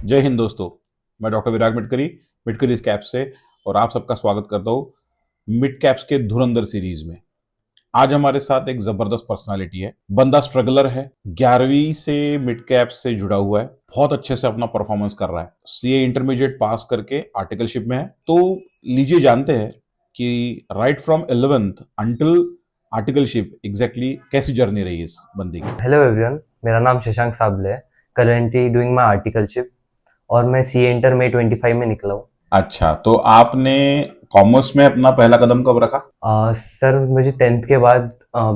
जय हिंद दोस्तों। मैं डॉक्टर विराग मिटकरी, मिटकरी कैप से, और आप सबका स्वागत करता हूँ मिड कैप्स के धुरंधर सीरीज में। आज हमारे साथ एक जबरदस्त पर्सनालिटी है। बंदा स्ट्रगलर है, 11वीं से मिड कैप से जुड़ा हुआ है, बहुत अच्छे से अपना परफॉर्मेंस कर रहा है। सीए इंटरमीडिएट पास करके आर्टिकलशिप में है। तो लीजिए जानते हैं कि right from 11th until articleship exactly कैसी जर्नी रही इस बंदे की। हेलो एवरीवन, मेरा नाम शशांक साबले है। करेंटली डूइंग माय आर्टिकलशिप और मैं सीए इंटर में 25 में निकला हूँ। अच्छा, तो आपने कॉमर्स में अपना पहला कदम कब रखा? सर मुझे 10th के बाद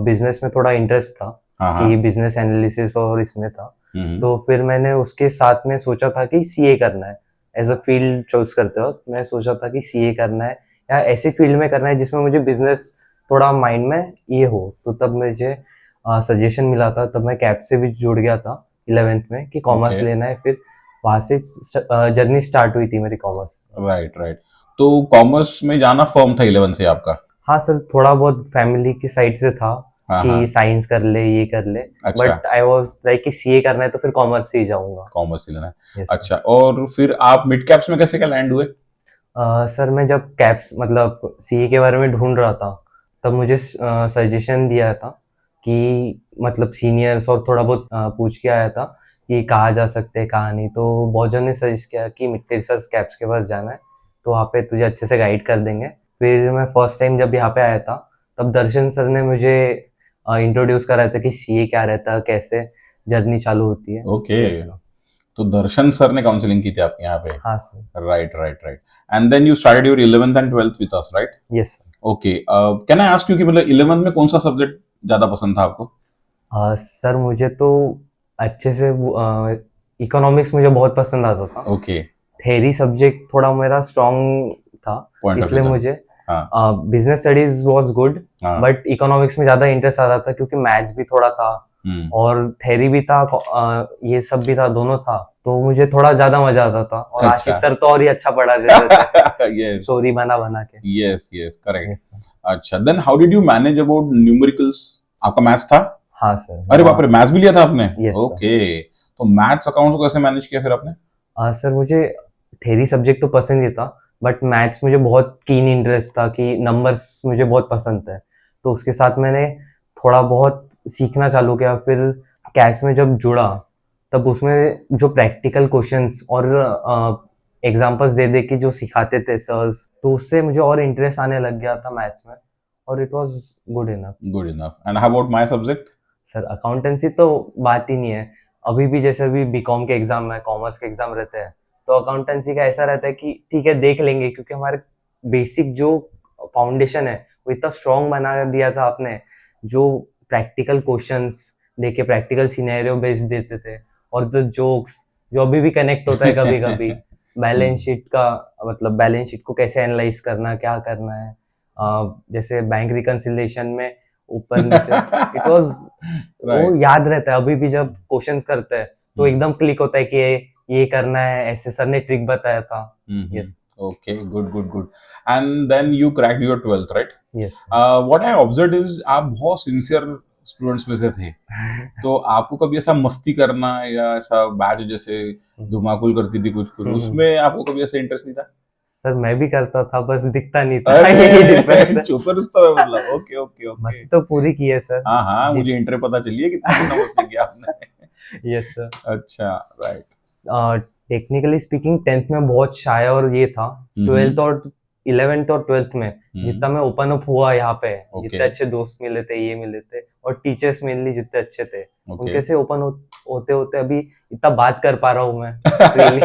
बिजनेस में थोड़ा इंटरेस्ट था हाँ कि हाँ। बिजनेस एनालिसिस और इसमें था। हम्म। तो फिर मैंने उसके साथ में सोचा था कि सीए करना है। एज अ फील्ड चूज करते वक्त मैं सोचा था कि सीए करना है या ऐसी फील्ड में करना है जिसमें मुझे बिजनेस थोड़ा माइंड में ये हो। तो तब मुझे सजेशन मिला था, तब मैं कैप से भी जुड़ गया था 11th में कि कॉमर्स ओके। लेना है। फिर वहाँ से जर्नी स्टार्ट हुई थी मेरी कॉमर्स। Right right. तो कॉमर्स में जाना फर्म था 11 से आपका? हाँ सर, थोड़ा बहुत फैमिली की साइड से था हाँ कि हाँ। साइंस कर ले, ये कर ले। अच्छा, बट आई वाज लाइक कि सीए करना है तो फिर कॉमर्स से ही जाऊंगा। कॉमर्स से लेना है। Yes sir. अच्छा, और फिर आप मिड कैप्स में कैसे क्या लैंड हुए? सर मैं जब कैप्स मतलब सीए के बारे में ढूंढ रहा था, तब मुझे सजेशन दिया था कि मतलब सीनियर्स और थोड़ा बहुत पूछ के आया था कि कहाँ जा सकते हैं कहाँ नहीं। तो बहुत जन ने सजेस्ट किया कि मित्तल सर कैप्स के पास जाना है, तो वहाँ पे तुझे अच्छे से गाइड कर देंगे। फिर मैं फर्स्ट टाइम जब यहाँ पे आया था, तब दर्शन सर ने मुझे इंट्रोड्यूस कराया था कि सीए क्या रहता है, कैसे जर्नी चालू होती है। ओके। Yes sir. तो दर्शन सर ने काउंसलिंग की थी आपके यहाँ पे? हाँ sir. Right right right. And then you started your 11th and 12th with us, right? Yes sir. Okay. Can I ask you कि मतलब 11th में कौन सा सब्जेक्ट ज्यादा पसंद था आपको? सर मुझे तो अच्छे से इकोनॉमिक्स मुझे बहुत पसंद आता था। ओके। थेरी सब्जेक्ट थोड़ा मेरा स्ट्रॉन्ग था, पॉइंट ऑफ व्यू इसलिए था। मुझे हाँ बिजनेस स्टडीज वाज गुड। हाँ। बट इकोनॉमिक्स में ज़्यादा इंटरेस्ट आता था क्योंकि मैथ्स भी थोड़ा था हम्म। और थेरी भी था। ये सब भी था, दोनों था, तो मुझे थोड़ा ज़्यादा मजा आता था। और अच्छा। आशीष सर तो और ही अच्छा पढ़ा देते थे, यस स्टोरी बना बना के। Yes yes, correct. Yes sir. अच्छा, then how did you manage about numericals? आपका मैथ्स था? हाँ सर। अरे बाप रे, मैथ्स भी लिया था आपने? Yes sir. ओके। तो मैथ्स अकाउंट्स को कैसे मैनेज किया फिर आपने? सर मुझे थेरी सब्जेक्ट तो पसंद ही था, बट मैथ्स मुझे बहुत कीन इंटरेस्ट था कि नंबर्स मुझे बहुत पसंद थे। तो उसके साथ मैंने थोड़ा बहुत सीखना चालू किया। फिर कैश में जब जुड़ा, तब उसमें जो प्रैक्टिकल क्वेश्चंस और एग्जांपल्स दे दे के जो सिखाते थे सर्स, तो उससे मुझे और इंटरेस्ट आने लग गया था मैथ्स में, और it was good enough. Good enough. And how about my subject? Sir accountancy तो बात ही नहीं है। अभी भी जैसे अभी बीकॉम के एग्जाम है, कॉमर्स के एग्जाम रहते हैं, तो अकाउंटेंसी का ऐसा रहता है कि ठीक है देख लेंगे, क्योंकि हमारे बेसिक जो फाउंडेशन है वो इतना स्ट्रांग बना दिया था आपने। जो प्रैक्टिकल क्वेश्चंस देके प्रैक्टिकल सिनेरियो बेस्ड देते थे, और द जोक्स जो अभी भी कनेक्ट होता है कभी कभी। बैलेंस शीट का मतलब बैलेंस शीट को कैसे एनालाइज करना, क्या करना है। जैसे बैंक रिकंसिलिएशन में ऊपर नीचे, इट वाज, वो राइट। याद रहता है अभी भी। जब क्वेश्चंस करते हैं तो एकदम क्लिक होता है कि ये करना है, ऐसे सर ने ट्रिक बताया था। Yes. Okay, good good good. And then you cracked your 12th, right? Yes what I observed is आप बहुत सिंसियर स्टूडेंट्स में से थे। तो आपको कभी ऐसा मस्ती करना या ऐसा बैच जैसे धुमाकुल करती थी कुछ कुछ, उसमें आपको कभी ऐसा इंटरेस्ट नहीं था? सर मैं भी करता था, बस दिखता नहीं था यही डिफरेंस अरे है। चुपर तो है मतलब। Okay okay okay. मस्ती तो पूरी की है सर। हाँ हाँ, जी। मुझे इंटर पता चली है कितना कितना मस्ती किया आपने। Yes sir. अच्छा। राइट। टेक्निकली स्पीकिंग 10th में बहुत शाय और ये था। 12th और 11th और 12th में जितना मैं ओपन अप हुआ यहाँ पे, ओके जितने अच्छे दोस्त मिले थे, ये मिले थे, और टीचर्स मेनली जितने अच्छे थे, ओके। उनके से ओपन होते होते अभी इतना बात कर पा रहा हूँ मैं freely.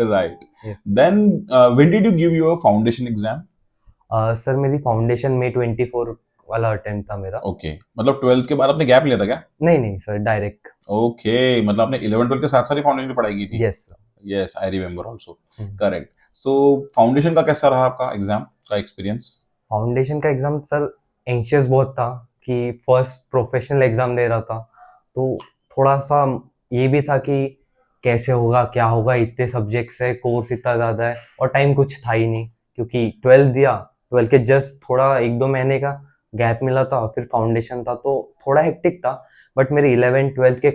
Right. Yes. Then when did you give your foundation exam? Sir मेरी फाउंडेशन में 24 वाला अटेम्प्ट था मेरा। ओके, मतलब 12th के बाद आपने गैप लिया था क्या? नहीं नहीं सर, डायरेक्ट। ओके, मतलब आपने 11 12 के साथ साथ ही फाउंडेशन की पढ़ाई की थी? Yes yes, I remember also. Sir. Correct. So foundation का कैसा रहा आपका एग्जाम का एक्सपीरियंस? फाउंडेशन का एग्जाम सर एंशियस बहुत था कि फर्स्ट प्रोफेशनल एग्जाम दे रहा था। तो थोड़ा सा ये भी था कि कैसे होगा क्या होगा, इतने सब्जेक्ट्स है, कोर्स इतना ज़्यादा है, और टाइम कुछ था ही नहीं क्योंकि 12 दिया। 12 के जस्ट थोड़ा 1-2 महीने का गैप मिला था, फिर फाउंडेशन था, तो थोड़ा हेक्टिक था। बट मेरे 11 12 के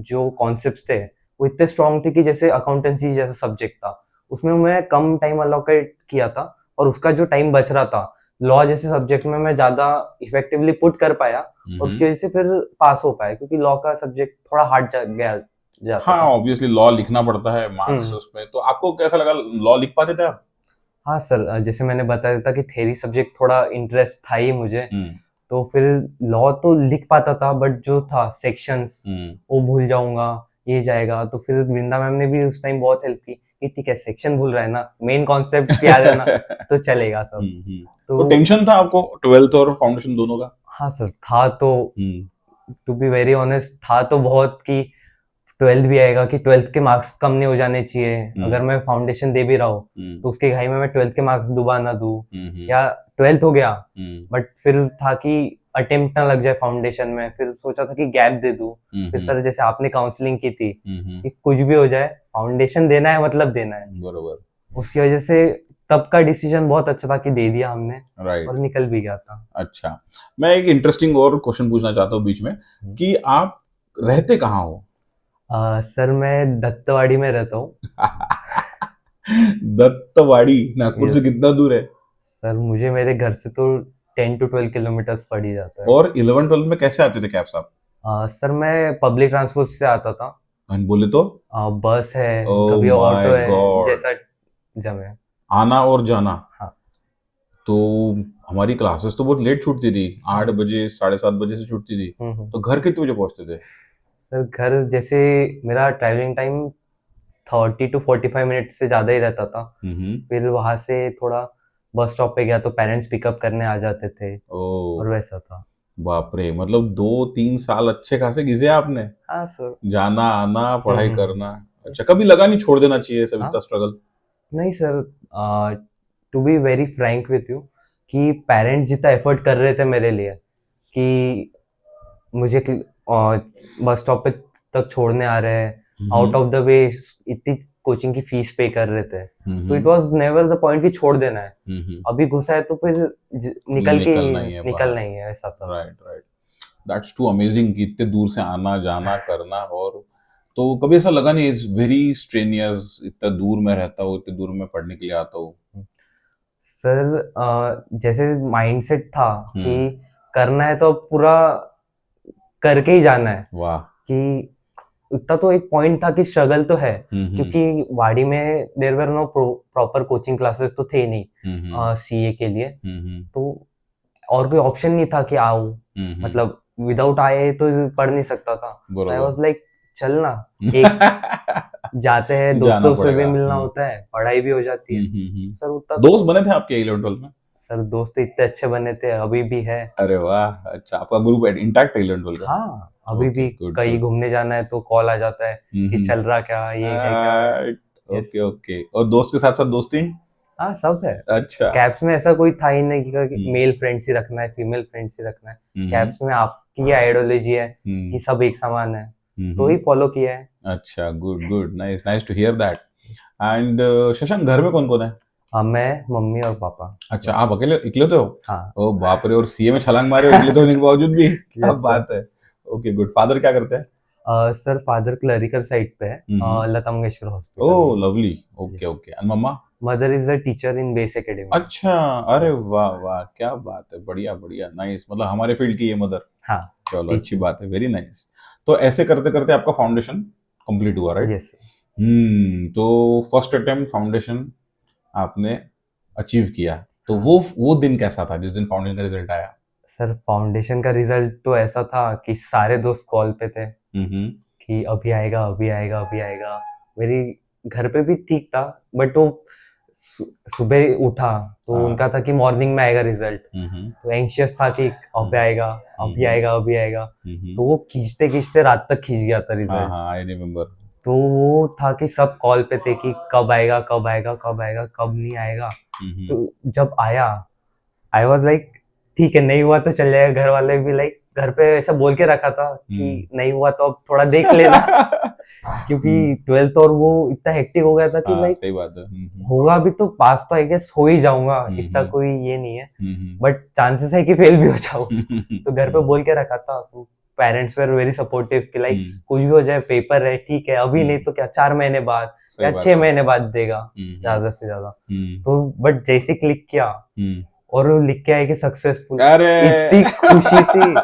जो कॉन्सेप्ट्स थे वो इतने स्ट्रांग थे कि जैसे अकाउंटेंसी जैसा सब्जेक्ट था उसमें मैं कम टाइम अलोकेट किया था और उसका जो टाइम बच रहा था लॉ जैसे सब्जेक्ट में मैं ज्यादा इफेक्टिवली पुट कर पाया और उसकी वजह से फिर पास हो पाया क्योंकि लॉ का सब्जेक्ट थोड़ा हार्ड गया जाता हाँ था। ऑब्वियसली लॉ लिखना पड़ता है, मार्क्स हम्म। उसमें, तो आपको कैसा लगा, लॉ लिख पाते थे आप? हाँ सर, जैसे मैंने बताया था कि थ्योरी सब्जेक्ट थोड़ा इंटरेस्ट था ही मुझे, हम्म तो फिर लॉ तो लिख पाता था बट जो था सेक्शंस हम्म वो भूल जाऊंगा, ये जाएगा। तो फिर वृंदा मैम ने भी उस टाइम बहुत हेल्प की कि ठीक है सेक्शन भूल रहा है ना, मेन कॉन्सेप्ट याद है ना, तो चलेगा सब। तो तो टेंशन था आपको ट्वेल्थ और फाउंडेशन दोनों का? हाँ सर था तो, हम्म टू बी वेरी ऑनेस्ट था तो बहुत कि ट्वेल्थ भी आएगा कि ट्वेल्थ के मार्क्स कम नहीं हो जाने चाहिए, अगर मैं फाउंडेशन दे भी रहा हूँ हम्म तो उसके घाई में मैं ट्वेल्थ के मार्क्स डुबा ना दूँ, हम्म या ट्वेल्थ हो गया हम्म बट फिर था कि अटेम्प्ट ना लग जाए फाउंडेशन में, फिर सोचा था कि गैप दे दूँ। फिर हम्म सर जैसे आपने काउंसलिंग की थी हम्म कि कुछ भी हो जाए फाउंडेशन देना है मतलब देना है, बरोबर, उसकी वजह से तब का डिसीजन बहुत अच्छा था कि दे दिया हमने राइट। और निकल भी गया था। अच्छा, मैं एक इंटरेस्टिंग और क्वेश्चन पूछना चाहता हूँ बीच में, कि आप रहते कहाँ हो? सर मैं दत्तवाड़ी में रहता हूँ। दत्तवाड़ी नागपुर से यस कितना दूर है? सर, मुझे मेरे घर से तो 10 to 12 किलोमीटर्स पड़ ही जाता है। और 11 12 में कैसे आते थे कैब्स आप? सर मैं पब्लिक ट्रांसपोर्ट से आता था। हम बोले तो, बस है, ओ कभी ऑटो माय है, गॉड, जैसा जमे। आना और जाना। हाँ। तो हमारी क्लासेस तो बहुत लेट छूटती थी, 8 बजे 7:30 बजे से छूटती थी। हम्म। तो घर कितने बजे पहुंचते थे? सर घर जैसे मेरा ट्रैवलिंग टाइम 30 to 45 मिनट से ज़्यादा ही रहता था। हम्म। फिर वहाँ से थोड़ा बस स्टॉप पे गया तो पेरेंट्स पिकअप करने आ जाते थे ओ और वैसा था। बाप रे, मतलब 2 3 साल अच्छे खासे घिसे आपने, हाँ सर। जाना आना पढ़ाई हम्म। करना। अच्छा, Yes. कभी लगा नहीं छोड़ देना चाहिए सब हाँ इतना स्ट्रगल? नहीं sir, to be very frank with you कि पेरेंट्स जितना एफर्ट कर रहे थे मेरे लिए कि मुझे बस स्टॉप पे तक छोड़ने आ रहे हैं, out hmm of the way इतनी कोचिंग की फीस पे कर रहे थे, तो it hmm was never the point कि छोड़ देना है। हम्म अभी घुसा है तो फिर निकल के निकलना ही है निकलना बाहर। ही है, ऐसा था sir. Right right, that's too amazing कि इतने दूर से आना जाना करना। और तो कभी ऐसा लगा नहीं इट्स वेरी स्ट्रेनियस, इतना दूर मैं रहता हूँ, इतने दूर मैं पढ़ने के लिए आता हूँ? सर जैसे माइंडसेट था कि हम्म करना है तो अब पूरा करके ही जाना है, वाह। कि इतना तो एक पॉइंट था कि स्ट्रगल तो है, हम्म क्योंकि वाड़ी में there were no proper coaching classes तो थे हम्म नहीं सीए के लिए, हम्म तो और कोई ऑप्शन नहीं था कि आओ, हम्म मतलब विदाउट आए तो पढ़ नहीं सकता था। तो आई बरोबर। वाज लाइक चलना, एक जाते हैं जाना दोस्तों से भी पड़ेगा। मिलना होता है, पढ़ाई भी हो जाती है। हम्म। सर उतना दोस्त तो, बने थे आपके 11 12 में? सर दोस्त तो इतने अच्छे बने थे, अभी भी है। अरे वाह, अच्छा आपका ग्रुप इंटैक्ट है 11 12 का? हाँ अभी ओके भी गुड कहीं गुड। घूमने जाना है तो कॉल आ जाता है कि चल रहा क्या, ये है क्या। यस। ओके ओके, और दोस्त के साथ साथ दोस्ती? हाँ सब है। अच्छा। कैब्स में ऐसा कोई था ही नहीं कि हम्म मेल फ्रेंड्स ही रखना है, फीमेल फ्रेंड्स ही रखना है। हम्म कैब्स में आपकी आइडियोलॉजी है कि हम्म सब एक समान है, तो ही हम्म। फॉलो किया है। अच्छा good good, nice nice to hear that. And Shashank, घर में कौन कौन है? मैं, मम्मी और पापा। अच्छा, बस। आप अकेले इकलौते हो? हाँ। ओ बाप रे, और सीए में छलांग मारे हो इकलौते होने के बावजूद भी, क्या यस सर। बात है। ओके गुड, फादर क्या करते हैं? सर फादर क्लरिकल साइड पे है, हम्म। लता मंगेशकर हॉस्पिटल ओह में। Lovely, okay yes. Okay, and mamma? Mother is a teacher in base academy. अच्छा, अरे यस। वाह वाह, क्या बात है, बढ़िया बढ़िया, नाइस, मतलब हमारे फील्ड की है मदर। हाँ। चलो अच्छी टीचिंग। बात है, वेरी नाइस। तो ऐसे करते करते आपका फाउंडेशन कंप्लीट हुआ, राइट? यस। तो फर्स्ट अटेम्प्ट फाउंडेशन आपने अचीव किया, तो हाँ वो दिन कैसा था जिस दिन फाउंडेशन का रिजल्ट आया? सर, फाउंडेशन का रिजल्ट तो ऐसा था कि सारे दोस्त कॉल पे थे हम्म कि अभी आएगा अभी आएगा अभी आएगा। मेरी घर पे भी ठीक था बट वो सु- सुबह उठा तो हाँ उनका था कि मॉर्निंग में आएगा रिजल्ट, हम्म तो एंशियस था कि अभी आएगा अभी हम्म आएगा अभी आएगा। हम्म तो वो खींचते खींचते रात तक खींच गया था हाँ रिजल्ट। हाँ, आई रिमेम्बर। तो वो था कि सब कॉल पे थे कि कब आएगा कब आएगा कब आएगा कब नहीं आएगा। हम्म तो जब आया आई वॉज लाइक ठीक है, नहीं हुआ तो चल जाएगा। घर वाले भी लाइक घर पे ऐसा बोल के रखा था हम्म कि नहीं हुआ तो अब थोड़ा देख लेना, क्योंकि ट्वेल्थ और वो इतना हेक्टिक हो गया था कि हाँ लाइक सही बात है। होगा भी तो पास तो आई गेस हो ही जाऊंगा, इतना हम्म कोई ये नहीं है, हम्म बट चांसेस है कि फेल भी हो जाऊं। तो घर पे हम्म बोल के रखा था, तो पेरेंट्स वर वेरी सपोर्टिव कि लाइक हम्म, कुछ भी हो जाए, पेपर है ठीक है, अभी नहीं हम्म, तो क्या 4 महीने बाद सही या बात 6 महीने बाद देगा हम्म, ज्यादा से ज्यादा। हम्म, तो बट जैसे क्लिक किया हम्म, और वो लिख के आए कि सक्सेसफुल, अरे इतनी खुशी थी।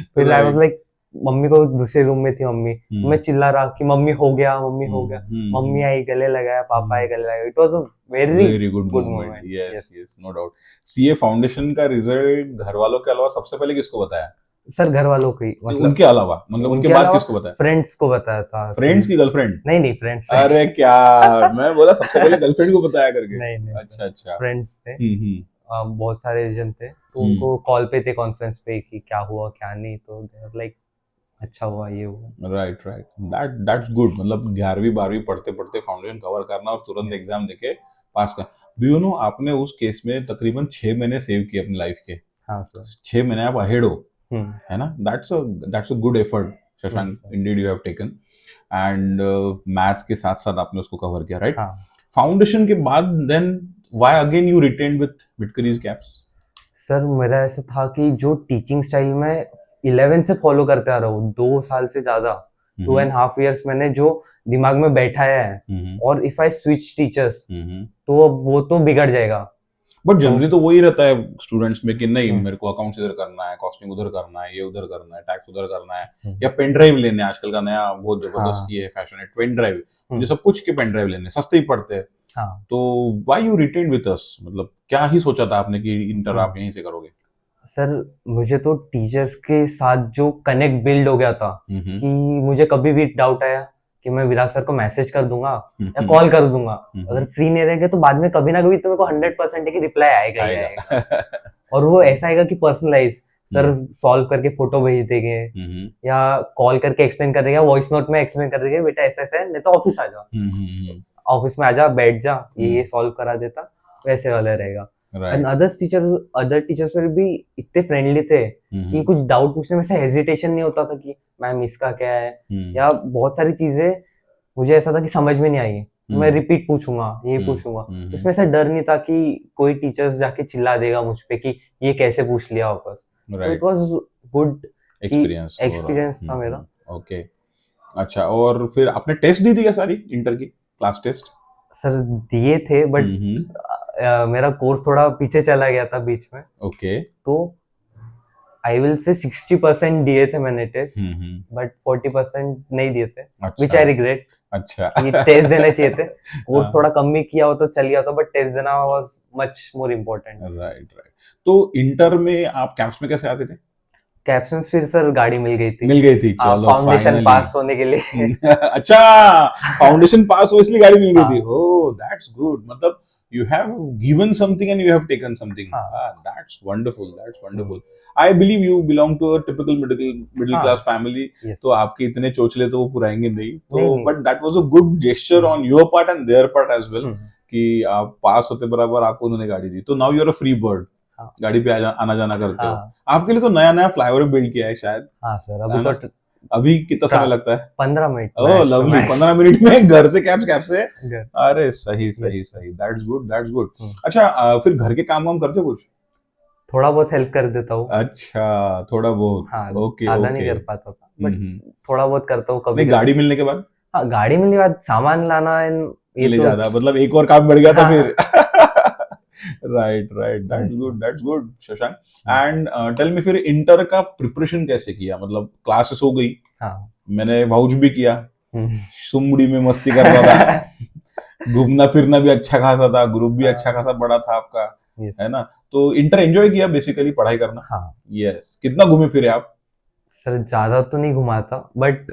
फिर I was right, like, mummy को दूसरे रूम में थी मम्मी, तो मैं चिल्ला रहा कि मम्मी हो गया, मम्मी हो गया। मम्मी आई, गले लगाया, पापा आए, गले लगाया। It was a very very good good movement, moment. Yes yes yes, no doubt. CA foundation का रिजल्ट घर वालों के अलावा सबसे पहले किसको बताया? सर, घर वालों को ही, तो मतलब उनके अलावा, मतलब उनके उनके बाद अलावा किसको बताया? फ्रेंड्स को बताया था फ्रेंड्स कि की गर्लफ्रेंड? नहीं नहीं, फ्रेंड्स फ्रेंड्स अरे क्या, मैं बोला सबसे पहले गर्लफ्रेंड को बताया करके। नहीं नहीं सर, अच्छा अच्छा। फ्रेंड्स थे। हम्म, बहुत सारे एजेंट थे, तो हम्म, उनको कॉल पे थे, कॉन्फ्रेंस पे, कि क्या हुआ क्या नहीं, तो लाइक अच्छा हुआ, ये हुआ। Right right, that's good. मतलब 11वीं 12वीं पढ़ते पढ़ते फाउंडेशन कवर करना और तुरंत यस एग्जाम देके पास कर। डू यू नो, आपने उस केस में तकरीबन 6 महीने सेव किए अपनी लाइफ के। हाँ सर। 6 महीने आप अहेड हो, हम्म। है ना? That's a good effort yes Shashank, sir. Indeed you have taken. And maths के साथ साथ आपने उसको कवर किया, राइट? हाँ फाउंडेशन के बाद then why again you written with मिडकरीज कैप्स? सर, मेरा ऐसा था कि जो टीचिंग स्टाइल मैं 11 से फॉलो करते आ रहा हूँ, 2 साल से ज्यादा, 2.5 years मैंने जो दिमाग में बैठाया है, और इफ आई स्विच टीचर्स तो अब वो तो बिगड़ जाएगा। बट तो जनरली तो वही रहता है स्टूडेंट्स में कि नहीं, हम्म, मेरे को अकाउंट्स इधर करना है, कॉस्टिंग उधर करना है, ये उधर करना है, टैक्स उधर करना है, हम्म, या पेन ड्राइव लेने हैं। आजकल का नया बहुत जबरदस्त हाँ ये फैशन है, पेन ड्राइव। मुझे हम्म, सब कुछ के पेन ड्राइव लेने हैं, सस्ते ही पड़ते हैं। हाँ तो why you retain with us? मतलब क्या ही सोचा था आपने कि इंटर आप हम्म। यहीं से करोगे? सर, मुझे तो टीचर्स के साथ जो कनेक्ट बिल्ड हो गया था, हम्म, कि मुझे कभी भी डाउट आया कि मैं विराग सर को मैसेज कर दूंगा या हम्म, कॉल कर दूंगा, अगर हम्म, फ्री नहीं रहेंगे तो बाद में कभी ना कभी तो मेरे को 100% है कि रिप्लाई आएगा ही आएगा। आएगा। और वो ऐसा आएगा कि पर्सनलाइज, सर हम्म, सॉल्व करके फोटो भेज देंगे, हम्म, या कॉल करके एक्सप्लेन कर देंगे, वॉइस नोट में एक्सप्लेन कर देंगे, बेटा ऐसा ऐसा है, नहीं तो ऑफिस आ जा, हम्म, ऑफिस में आजा, बैठ जा, ये हम्म, सॉल्व करा देता, वैसे वाला रहेगा। एंड राइट, अदर टीचर्स फिर भी इतने फ्रेंडली थे कि हम्म, कुछ डाउट पूछने में से हेजिटेशन नहीं होता था कि मैम इसका क्या है, हम्म, या बहुत सारी चीजें मुझे ऐसा था कि समझ में नहीं आई, तो मैं हम्म, रिपीट पूछूंगा, ये हम्म, पूछूंगा, तो हम्म, इसमें ऐसा डर नहीं था कि कोई टीचर्स जाके चिल्ला देगा मुझ पे कि ये कैसे पूछ लिया वापस। तो इट राइट, वाज गुड कि एक्सपीरियंस ओवरऑल। एक्सपीरियंस था मेरा। ओके। अच्छा, और फिर आपने टेस्ट दी थी क्या सारी इंटर की, क्लास टेस्ट? सर, दिए थे, बट हम्म, मेरा कोर्स थोड़ा पीछे चला गया था बीच में, ओके। तो आई विल से 60% दिए थे मैंने टेस्ट, हम्म, बट 40% नहीं दिए थे, विच अच्छा आई रिग्रेट, अच्छा। कि टेस्ट देने चाहिए थे। कोर्स हाँ, थोड़ा कम भी किया हो तो चल गया था, बट टेस्ट देना was much more important. Right right. तो इंटर में आप कैंप्स में कैसे आते थे? कैप्स में फिर सर गाड़ी मिल गई थी। मिल गई थी, हाँ, चलो फाउंडेशन फाइनली। पास होने के लिए। अच्छा, फाउंडेशन पास हो इसलिए गाड़ी मिल गई थी। हाँ ओह दैट्स गुड। मतलब you have given something and you have taken something. हाँ। That's wonderful, that's hmm, wonderful. I believe you belong to a typical middle middle हाँ। Class family. यस। तो आपके इतने चोचले तो वो पुराएंगे नहीं, नहीं तो नहीं। But that was a good gesture hmm, on your part and their part as well, hmm, कि आप पास होते बराबर आपको उन्होंने गाड़ी दी। तो now you are a free bird, हाँ गाड़ी पे आना जाना करते हो। हाँ। आपके लिए तो नया नया फ्लाईओवर बिल्ड किया है शायद, हाँ सर, अभी है तो ना? अभी कितना समय लगता है? 15 minute oh max too lovely, max. 15 minute में घर से कैब से। घर। अरे सही सही यस सर। सही, that's good that's good. Hmm, अच्छा, फिर घर के काम वाम करते हो कुछ? थोड़ा बहुत हेल्प कर देता हूँ। अच्छा, थोड़ा बहुत, हाँ, ओके ज्यादा नहीं ओके। कर पाता था, बट हम्म। थोड़ा बहुत करता हूँ कभी नहीं, कभी। गाड़ी मिलने के बाद हाँ, गाड़ी मिलने के बाद सामान लाना ये ले तो। जाता, मतलब एक और काम बढ़ गया था फिर। हाँ। Right right, yes sir. That's good Shashank. And tell me, फिर इंटर का प्रिपरेशन कैसे किया? मतलब क्लासेस हो गई, हाँ। मैंने वाउच भी किया, हम्म। सुमड़ी में मस्ती करता था, घूमना फिरना भी अच्छा खासा था, ग्रुप भी अच्छा खासा बड़ा था आपका, यस। है ना? तो इंटर एंजॉय किया बेसिकली, पढ़ाई करना। हाँ यस, कितना घूमे फिरे आप? सर, ज्यादा तो नहीं घुमा था, बट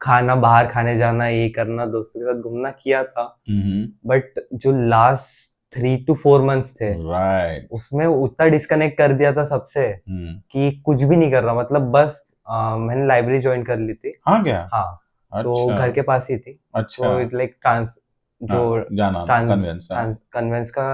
खाना, बाहर खाने जाना, ये करना, दोस्तों के साथ घूमना किया था। बट जो लास्ट 3 to 4 months थे, राइट। उसमें उतना डिस्कनेक्ट कर दिया था सबसे कि कुछ भी नहीं कर रहा, मतलब बस मैंने लाइब्रेरी ज्वाइन कर ली थी। हाँ क्या? हाँ, तो अच्छा घर के पास ही थी, अच्छा। तो इट लाइक ट्रांस हाँ, जो जाना आना ट्रांस कन्वेंस, हाँ। कन्वेंस का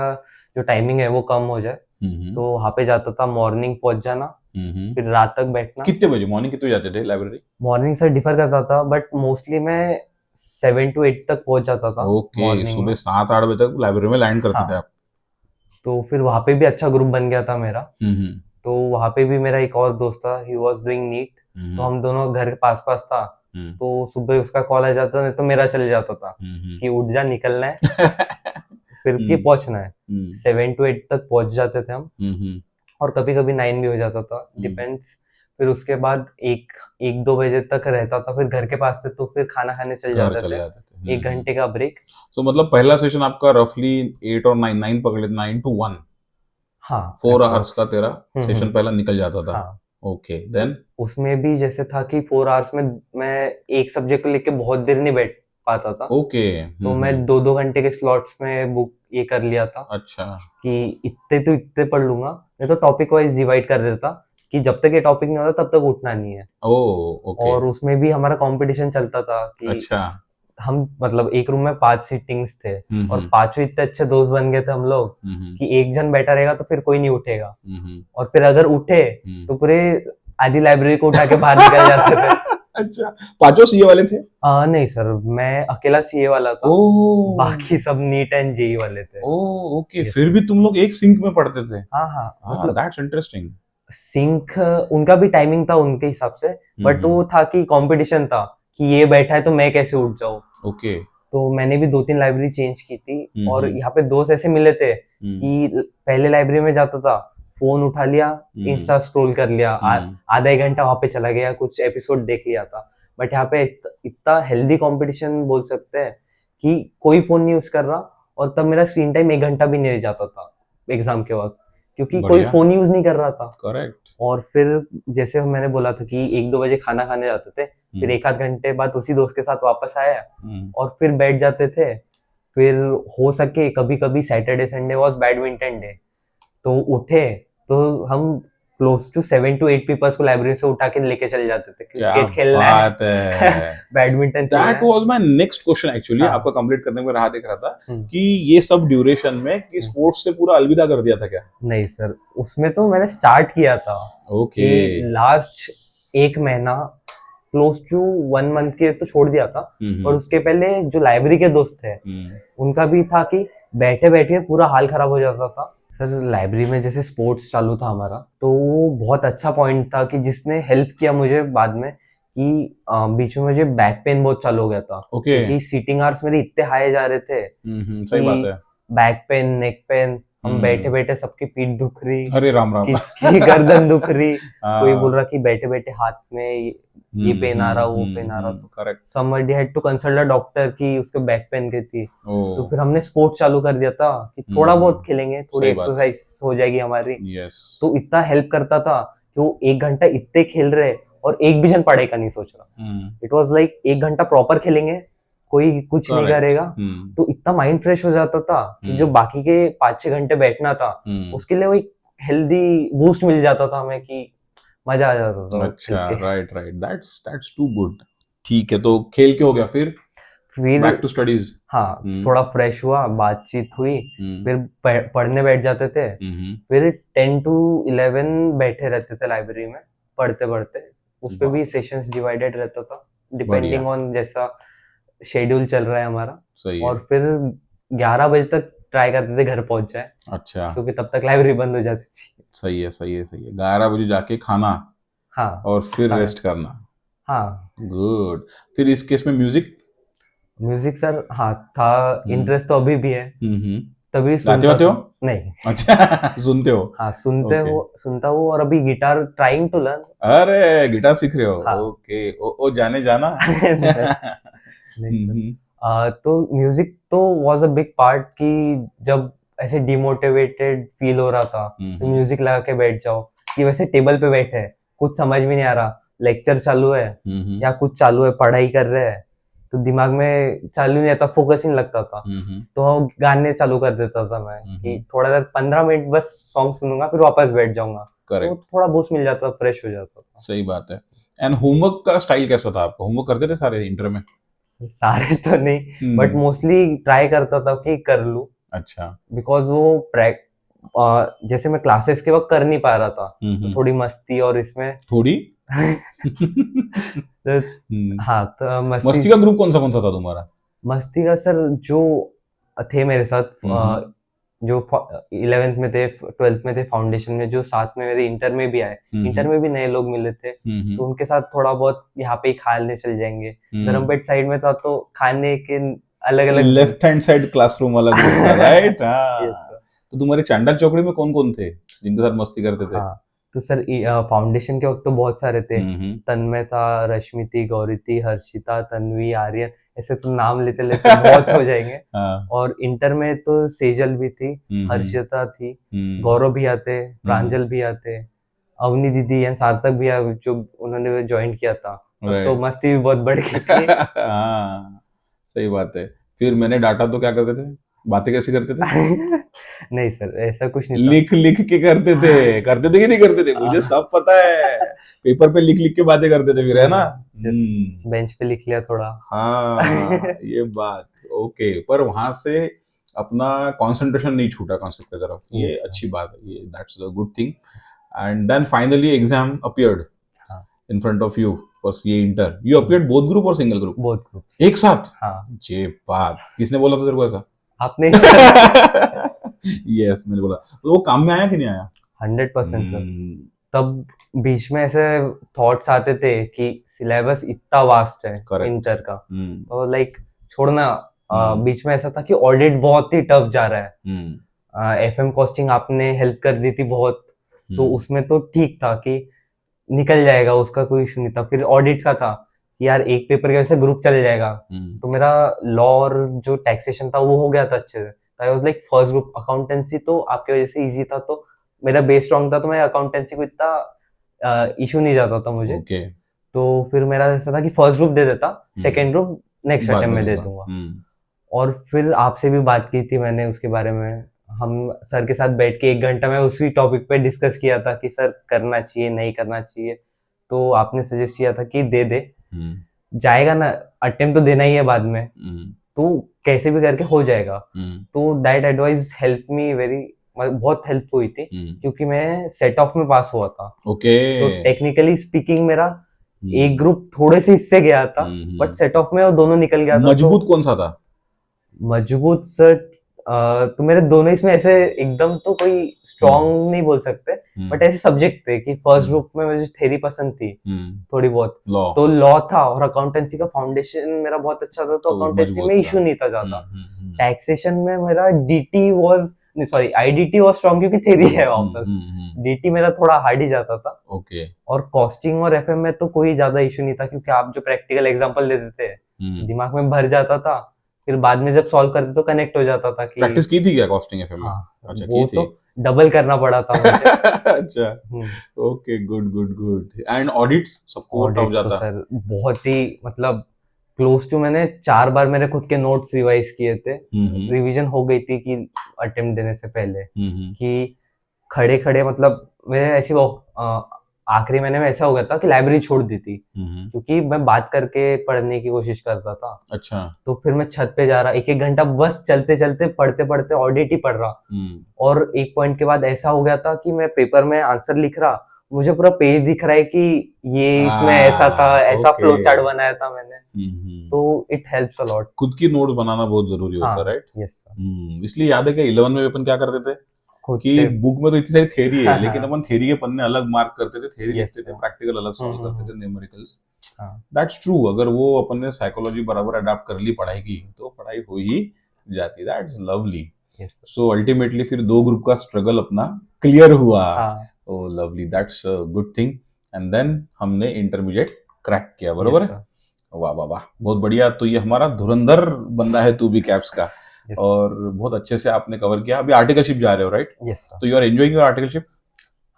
जो टाइमिंग है वो कम हो जाए, हम्म, तो वहां पे जाता था, मॉर्निंग पहुंच जाना, हम्म। फिर रात तक बैठना। कितने बजे मॉर्निंग, कितने बजे जाते थे लाइब्रेरी? मॉर्निंग से डिफर करता था, बट मोस्टली मैं 7 to 8 तक पहुंच जाता था ओके, मॉर्निंग सुबह में। 7-8 बजे तक लाइब्रेरी में लैंड करते थे हाँ, आप? तो फिर वहां पे भी अच्छा ग्रुप बन गया था मेरा। हम्म, तो वहां पे भी मेरा एक और दोस्त था, ही वॉज डूइंग नीट, तो हम दोनों घर के पास पास था, हम्म, तो सुबह उसका कॉल आ जाता नहीं तो मेरा चल जाता था हम्म, कि उठ जा, निकलना है, फिर कि हम्म, पहुंचना है। हम्म, 7 to 8 तक पहुंच जाते थे हम, हम्म, और कभी कभी 9 भी हो जाता था, डिपेंड्स। फिर उसके बाद 1-2 बजे तक रहता था, फिर घर के पास थे तो फिर खाना खाने चल घर जाते चले थे, जाते थे। 1 घंटे का ब्रेक। तो मतलब पहला सेशन आपका रफली 8 और 9 पकड़ लेते, 9 to 1, हाँ 4 आवर्स का अप्रोक्स। तेरा सेशन हम्म। पहला निकल जाता था। हाँ, ओके तो देन। उसमें भी जैसे था कि 4 आवर्स में मैं एक सब्जेक्ट को लेके बहुत देर नहीं बैठ पाता था, ओके। तो मैं 2-2 घंटे के स्लॉट्स में बुक ये कर लिया था अच्छा। कि इतने तो इतने पढ़ लूंगा। मैं तो टॉपिक वाइज डिवाइड कर देता कि जब तक ये टॉपिक नहीं होता तब तक उठना नहीं है। ओ ओके। और उसमें भी हमारा कंपटीशन चलता था कि अच्छा। हम मतलब एक रूम में 5 सीटिंग्स थे, और हम्म, पांचों इतने अच्छे दोस्त बन गए थे हम लोग हम्म, कि एक जन बैठा रहेगा तो फिर कोई नहीं उठेगा, हम्म, और फिर अगर उठे हम्म। तो पूरे आधी लाइब्रेरी को उठा के बाहर निकल जाते थे। अच्छा, पांचों सीए वाले थे? नहीं सर, मैं अकेला सीए वाला था, ओ बाकी सब नीट एंड जेई वाले थे। ओ ओके, यस फिर सर। भी तुम लोग एक सिंक में पढ़ते थे? हाँ हाँ, हाँ, मतलब दैट्स इंटरेस्टिंग। सिंक उनका भी टाइमिंग था उनके हिसाब से, बट वो था कि कंपटीशन था कि ये बैठा है तो मैं कैसे उठ जाऊं। ओके। तो मैंने भी 2-3 लाइब्रेरी चेंज की थी, और हम्म, यहाँ पे दोस्त ऐसे मिले थे हम्म, कि पहले लाइब्रेरी में जाता था, फोन उठा लिया, इंस्टा स्क्रॉल कर लिया, हम्म। आधा एक घंटा वहां पे चला गया, कुछ एपिसोड देख लिया था। बट यहाँ पे इतना हेल्दी कंपटीशन बोल सकते हैं कि कोई फोन नहीं यूज कर रहा, और तब मेरा स्क्रीन टाइम 1 घंटा भी नहीं जाता था एग्जाम के वक्त, क्योंकि कोई बढ़िया। फोन यूज नहीं कर रहा था। करेक्ट। और फिर जैसे मैंने बोला था कि 1-2 बजे खाना खाने जाते थे, फिर 1 आध घंटे बाद उसी दोस्त के साथ वापस आया, और फिर बैठ जाते थे। फिर हो सके कभी कभी Saturday Sunday was badminton day, तो उठे तो हम क्लोज टू 7 to 8 पीपल्स को लाइब्रेरी से उठा के लेके चले जाते थे, क्या क्रिकेट खेलना है, बात है! बैडमिंटन खेलना दैट है। Was my next question actually, हाँ। आपका कंप्लीट करने में राह देख रहा था हम्म, कि ये सब ड्यूरेशन में कि हम्म। स्पोर्ट्स से पूरा अलविदा कर दिया था क्या? नहीं सर, उसमें तो मैंने स्टार्ट किया था ओके। कि लास्ट 1 महीना, क्लोज टू 1 मंथ के तो छोड़ दिया था। और उसके पहले जो लाइब्रेरी के दोस्त थे उनका भी था कि बैठे बैठे पूरा हाल खराब हो जाता था। सर लाइब्रेरी में जैसे स्पोर्ट्स चालू था हमारा, तो वो बहुत अच्छा पॉइंट था कि जिसने हेल्प किया मुझे बाद में कि बीच में मुझे बैक पेन बहुत चालू हो गया था, ओके। क्योंकि सीटिंग आवर्स मेरे इतने हाई जा रहे थे सही बात कि है। बैक पेन, नेक पेन, हम बैठे हम्म। बैठे सबकी पीठ दुख रही, अरे राम राम। किसकी गर्दन दुख रही, कोई बोल हाँ। रहा कि बैठे बैठे हाथ में ये पेन आ रहा, वो पेन आ रहा। तो correct. Somebody had to consult a doctor कि उसके बैक पेन की थी। ओ। तो फिर हमने स्पोर्ट्स चालू कर दिया था कि थोड़ा बहुत खेलेंगे, थोड़ी सही बात है। एक्सरसाइज हो जाएगी हमारी। यस। तो इतना हेल्प करता था कि वो 1 घंटा इतने खेल रहे, और एक भी जन पढ़ाई का नहीं सोच रहा। इट वॉज लाइक 1 घंटा प्रॉपर खेलेंगे, कोई कुछ नहीं करेक्ट। करेगा, तो इतना माइंड फ्रेश हो जाता था कि जो बाकी के 5-6 घंटे बैठना था उसके लिए वो एक हेल्दी बूस्ट मिल जाता था हमें, कि मजा आ जाता था वो खेल अच्छा, के। Right right, that's too good. ठीक है, तो खेल के हो गया, फिर फिर बैक टू स्टडीज। हाँ, थोड़ा फ्रेश हुआ, बातचीत हुई, फिर पढ़ने बैठ जाते थे। फिर 10 to 11 बैठे रहते थे लाइब्रेरी में, पढ़ते पढ़ते। उस पे वाह, भी सेशंस डिवाइडेड रहता था, बढ़िया। डिपेंडिंग ऑन जैसा शेड्यूल चल रहा है हमारा। सही है। और फिर 11 बजे तक ट्राई करते थे घर पहुंच जाए, अच्छा। क्योंकि तब तक लाइब्रेरी बंद हो जाती थी। सही है, सही है, सही है। 11 बजे जाके खाना हाँ। और फिर सा- रेस्ट करना। हाँ। गुड। फिर इस केस में म्यूजिक। म्यूजिक सर, हाँ था, हम्म, इंटरेस्ट तो अभी भी है, हम्म। तभी गाते सुनता वाते हो? था। नहीं। अच्छा। सुनते हो? हाँ, सुनते ओके। हो, सुनता हूँ, और अभी गिटार ट्राइंग टू लर्न। अरे गिटार सीख रहे हो? हाँ। ओके। ओ जाने जाना। नहीं सर। तो म्यूजिक तो वाज अ बिग पार्ट कि जब ऐसे डिमोटिवेटेड फील हो रहा था तो म्यूजिक लगा के बैठ जाओ, कि वैसे टेबल पे बैठे हैं, कुछ समझ में नहीं आ रहा, लेक्चर चालू है या कुछ चालू है, पढ़ाई कर रहे हैं, तो दिमाग में चालू नहीं आता, फोकस नहीं लगता था। तो गाने चालू कर देता था मैं कि थोड़ा देर 15 मिनट बस सॉन्ग सुनूंगा, फिर वापस बैठ जाऊंगा, तो करेक्ट। थोड़ा बूस्ट मिल जाता, फ्रेश हो जाता था। सही बात है। एंड होमवर्क का स्टाइल कैसा था आपका? होमवर्क करते थे सारे इंटर में? सारे तो नहीं, बट मोस्टली ट्राई करता था कि कर लूं, अच्छा। बिकॉज वो जैसे मैं क्लासेस के वक्त कर नहीं पा रहा था, तो थोड़ी मस्ती और इसमें थोड़ी। तो, हाँ, तो मस्ती का ग्रुप कौन सा था तुम्हारा? मस्ती का सर जो थे मेरे साथ, जो 11th में थे 12th में थे फाउंडेशन में, जो साथ में मेरे इंटर में भी आए, इंटर में भी नए लोग मिले थे, तो उनके साथ थोड़ा बहुत यहाँ पे ही खाने चल जाएंगे। धर्मपेट साइड में था तो खाने के अलग अलग लेफ्ट हैंड साइड क्लासरूम वाला ग्रुप था, राइट? हाँ। Yes, sir. तो तुम्हारे चांडक चौकड़ी में कौन कौन थे जिनके साथ मस्ती करते थे? हाँ, तो सर फाउंडेशन के वक्त तो बहुत सारे थे। तन्मय था, रश्मि थी, गौरी थी, हर्षिता, तन्वी, आर्यन, ऐसे तो नाम लेते लेते बहुत हो जाएंगे। हाँ। और इंटर में तो सेजल भी थी, हर्षिता थी, गौरव भैया थे, प्रांजल भैया थे, अवनी दीदी एंड सार्थक भैया जो उन्होंने ज्वाइन किया था, तो मस्ती भी बहुत बढ़ गई थी। हाँ, सही बात है। फिर मैंने डाटा तो क्या करते थे, बातें कैसे करते थे? नहीं सर, ऐसा कुछ नहीं था। लिख लिख के करते थे कि नहीं करते थे? मुझे सब पता है, पेपर पे लिख लिख के बातें करते थे फिर, है ना? बेंच पे लिख लिया थोड़ा। हाँ, ये बात ओके। पर वहां से अपना कंसंट्रेशन नहीं छूटा कॉन्सेप्ट की तरफ, ये अच्छी बात है, ये that's a good thing. And then finally exam appeared in front of you for ये inter. You appeared both group और सिंगल ग्रुप? बोथ ग्रुप्स एक साथ? हाँ। ये बात किसने बोला था तेरे को ऐसा? आपने। यस, मैंने बोला। तो वो काम में आया कि नहीं आया? 100% सर। तब बीच में ऐसे थॉट्स आते थे कि सिलेबस इतना वास्ट है इंटर का, तो लाइक छोड़ना। बीच में ऐसा था कि ऑडिट बहुत ही टफ जा रहा है। एफएम कॉस्टिंग आपने हेल्प कर दी थी बहुत, तो उसमें तो ठीक था कि निकल जाएगा, उसका कोई इशू नहीं था। फिर ऑडिट का था कि यार एक पेपर की वजह से ग्रुप चले जाएगा, तो मेरा लॉ और जो टैक्सेशन था वो हो गया था अच्छे से। I was like first group. Accountancy तो आपकी वजह से इजी था, तो मेरा बेस स्ट्रॉन्ग था, तो मैं अकाउंटेंसी को इतना इशू नहीं जाता था मुझे। तो फिर मेरा ऐसा था कि फर्स्ट ग्रुप दे देता, सेकेंड ग्रुप नेक्स्ट अटेम्प्ट में दे दूंगा। और फिर आपसे भी बात की थी मैंने उसके बारे में। हम सर के साथ बैठ के 1 घंटा में उसी टॉपिक पे डिस्कस किया था कि सर करना चाहिए नहीं करना चाहिए, तो आपने सजेस्ट किया था कि दे दे, जाएगा ना, अटेम्प्ट तो देना ही है बाद में, तो कैसे भी करके हो जाएगा। तो that advice help me very, बहुत हेल्प हुई थी, क्योंकि मैं सेट ऑफ में पास हुआ था। तो टेक्निकली स्पीकिंग मेरा एक ग्रुप थोड़े से इससे गया था, बट सेट ऑफ में वो दोनों निकल गया था। मजबूत कौन सा था? मजबूत सर तो मेरे दोनों इसमें ऐसे एकदम तो कोई स्ट्रॉन्ग नहीं बोल सकते, बट ऐसे सब्जेक्ट थे कि फर्स्ट ग्रुप में मुझे थ्योरी पसंद थी थोड़ी बहुत, तो लॉ था, और अकाउंटेंसी का फाउंडेशन मेरा बहुत अच्छा था, तो अकाउंटेंसी में इशू नहीं था ज्यादा। टैक्सेशन में मेरा DT was sorry IDT was strong, क्योंकि थ्योरी है वापस। डीटी मेरा थोड़ा हार्ड ही जाता था। और कॉस्टिंग और एफएम में तो कोई ज्यादा इशू नहीं था, क्योंकि आप जो प्रैक्टिकल एग्जांपल देते थे दिमाग में भर जाता था, फिर बाद में जब सॉल्व करते तो कनेक्ट हो जाता था। कि प्रैक्टिस की थी क्या कॉस्टिंग एफएम में? अच्छा, वो तो डबल करना पड़ा था मुझे। अच्छा, okay, good good good. And audit सबको टफ जाता? तो सर बहुत ही मतलब क्लोज टू, मैंने 4 बार मेरे खुद के नोट्स रिवाइज किए थे। रिवीजन हो गई थी कि अटेम्प्ट देने से पहले, कि खड़े खड़े मतलब मेरे ऐसी आखिरी महीने में ऐसा हो गया था कि लाइब्रेरी छोड़ दी थी, क्योंकि मैं बात करके पढ़ने की कोशिश करता था। अच्छा। तो फिर मैं छत पे जा रहा, 1-1 घंटा बस चलते चलते पढ़ते पढ़ते ऑडिट ही पढ़ रहा। और एक पॉइंट के बाद ऐसा हो गया था कि मैं पेपर में आंसर लिख रहा, मुझे पूरा पेज दिख रहा है कि ये इसमें ऐसा था, ऐसा फ्लो चार्ट बनाया था मैंने। तो इट हेल्प्स अ लॉट। खुद की नोट्स बनाना बहुत जरूरी होता है, राइट? Yes sir. इसलिए याद है कि 11 में अपन क्या करते थे कि बुक में तो इतनी सारी थ्योरी है, लेकिन अपन थ्योरी के पन्ने अलग मार्क करते थे, थ्योरी लिखते थे, प्रैक्टिकल अलग सॉल्व करते थे, न्यूमेरिकल्स। That's true. अगर वो अपन ने साइकोलॉजी बराबर अडॉप्ट कर ली पढ़ाई की, तो पढ़ाई हो ही जाती। That's lovely. सो अल्टीमेटली फिर 2 ग्रुप का स्ट्रगल अपना क्लियर हुआ। Oh lovely, that's a good thing. And then हमने इंटरमीडिएट क्रैक किया, बरोबर है? वाह वाह वाह, बहुत बढ़िया। तो ये हमारा धुरंधर बंदा है तू भी कैप्स का। और बहुत अच्छे से आपने कवर किया। अभी आर्टिकलशिप जा रहे हो, राइट? Yes sir. तो you are enjoying your articleship?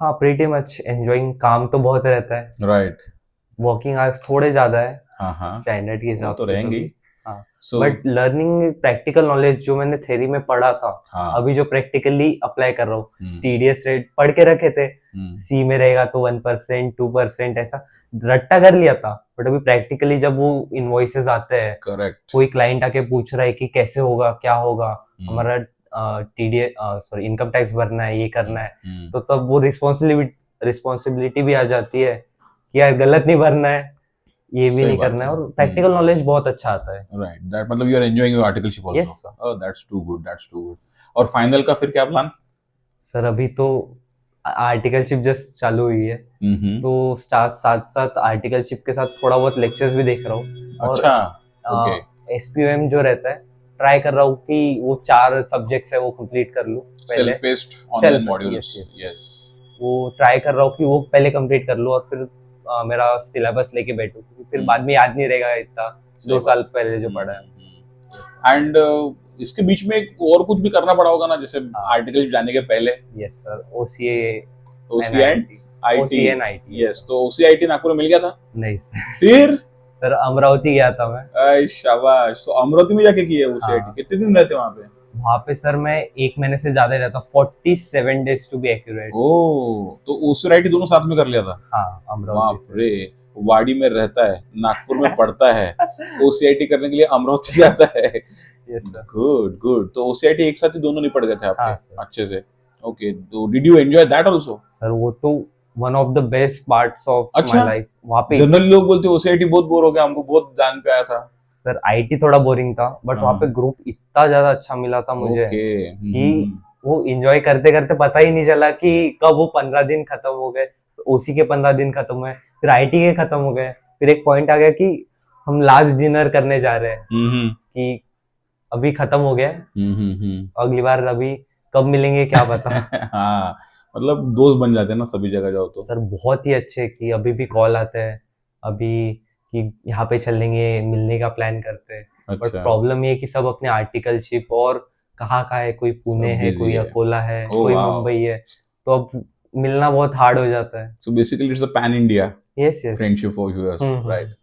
हाँ, प्रीटी मच एंजॉयिंग। काम तो बहुत रहता है, राइट। वर्किंग आवर्स थोड़े ज्यादा है हाँ, स्टैंडर्ड के हिसाब तो रहेंगे। बट लर्निंग प्रैक्टिकल नॉलेज जो मैंने थ्योरी में पढ़ा था, अभी जो प्रैक्टिकली अप्लाई कर रहा हूँ, टीडीएस रेट पढ़ के रखे थे, सी में रहेगा तो 1%, 2% ऐसा रट्टा कर लिया था। बट अभी प्रैक्टिकली जब वो इनवॉइसेस आते हैं, करेक्ट, कोई क्लाइंट आके पूछ रहा है कि कैसे होगा, क्या होगा, हमारा टीडीएस सॉरी इनकम टैक्स भरना है, ये करना है, तो तब वो रिस्पॉन्सिबिलिटी भी आ जाती है कि यार गलत नहीं भरना है, ये भी सही नहीं बात करना है, है। और प्रैक्टिकल नॉलेज बहुत अच्छा आता है। राइट, दैट मतलब you are enjoying your articleship yes also. Sir. Oh that's too good, that's too good. और फाइनल का फिर क्या प्लान? सर अभी तो आर्टिकलशिप जस्ट चालू हुई है, हम्म। तो साथ साथ साथ आर्टिकलशिप के साथ थोड़ा बहुत लेक्चर्स भी देख रहा हूँ, अच्छा। और ओके। एसपीओएम जो रहता है, ट्राई कर रहा हूँ कि वो 4 सब्जेक्ट्स है वो कंप्लीट कर लूँ पहले। Self paced online self, modules. Yes yes yes. Yes, वो ट्राई कर रहा हूँ कि वो पहले कंप्लीट कर लूँ, और फिर मेरा सिलेबस लेके बैठूँ, क्योंकि फिर बाद में याद नहीं रहेगा इतना, सही 2 साल बात। पहले जो पढ़ा है। एंड इसके बीच में और कुछ भी करना पड़ा होगा ना, जैसे हाँ। आर्टिकल जाने के पहले? Yes sir, OCA OC and NIT, IT. OCA NIT. Yes, तो ओसी आईटी नागपुर में मिल गया था? नहीं सर, फिर? सर अमरावती गया था मैं। अय शाबाश, तो अमरावती में जाके किए ओसी आईटी? हाँ, कितने दिन रहते वहां पे? वहाँ पे सर मैं 1 महीने से ज्यादा रहता, 47 days टू बी एक्यूरेट। ओ, तो ओसी आईटी दोनों साथ में कर लिया था? हाँ, अमरावती बाप से। रे, वाड़ी में रहता है, नागपुर में पढ़ता है, ओसीआईटी करने के लिए अमरावती जाता है। Yes sir. Good good. तो ओसीआईटी एक साथ ही दोनों निपट गए थे आपके हाँ सर। अच्छे से? ओके, तो did you enjoy that also? Sir वो तो one of the best parts of अच्छा, माय लाइफ वहाँ पे। जनरली लोग बोलते ओसीआईटी बहुत बोर हो गया, हमको बहुत जान पे आया था। सर आईटी थोड़ा बोरिंग था, बट वहाँ पे हाँ। ग्रुप इतना ज्यादा अच्छा मिला था मुझे ओके। कि वो इंजॉय करते करते पता ही नहीं चला कि कब वो 15 दिन खत्म हो गए। ओसी के 15 दिन खत्म हुए, फिर आईटी के खत्म हो गए, फिर एक पॉइंट आ गया कि हम लास्ट डिनर करने जा रहे हैं, कि अभी खत्म हो गया है, अगली बार अभी कब मिलेंगे क्या पता। हाँ, मतलब दोस्त बन जाते हैं ना सभी जगह जाओ तो। सर बहुत ही अच्छे, कि अभी भी कॉल आते हैं, अभी कि यहाँ पे चलेंगे, मिलने का प्लान करते हैं। बट अच्छा। प्रॉब्लम ये है कि सब अपने आर्टिकलशिप और कहाँ है, कोई पुणे सब है, बिजी कोई है। अकोला है, ओ कोई वाओ। मुंबई है, तो अब मिलना बहुत हार्ड हो जाता है। So basically, it's a pan India yes yes. friendship for us, right? Hmm.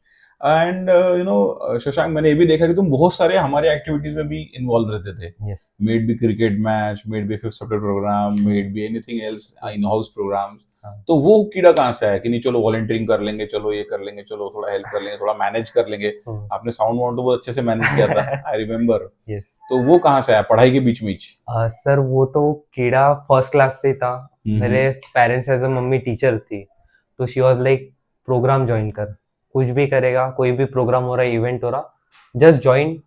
And Shashank, मैंने ये भी देखा कि तुम बहुत सारे हमारे एक्टिविटीज में भी इन्वॉल्व रहते थे। Yes. Maybe cricket match, maybe fifth सप्ताह programme, maybe anything else in house programmes. हाँ। तो वो कीड़ा कहाँ से आया कि नहीं चलो वॉलंटियरिंग कर लेंगे, चलो ये कर लेंगे, चलो थोड़ा हेल्प कर लेंगे, थोड़ा मैनेज कर लेंगे? आपने साउंड वाउंड तो बहुत अच्छे से मैनेज किया था, आई रिमेम्बर। यस। तो वो कहाँ से आया पढ़ाई के बीच में ही? सर वो तो कीड़ा फर्स्ट क्लास से ही था। मेरे parents as a mummy teacher थी, तो she was like program join कर, कुछ भी करेगा, कोई भी प्रोग्राम हो रहा है, इवेंट हो रहा, जस्ट ज्वाइन,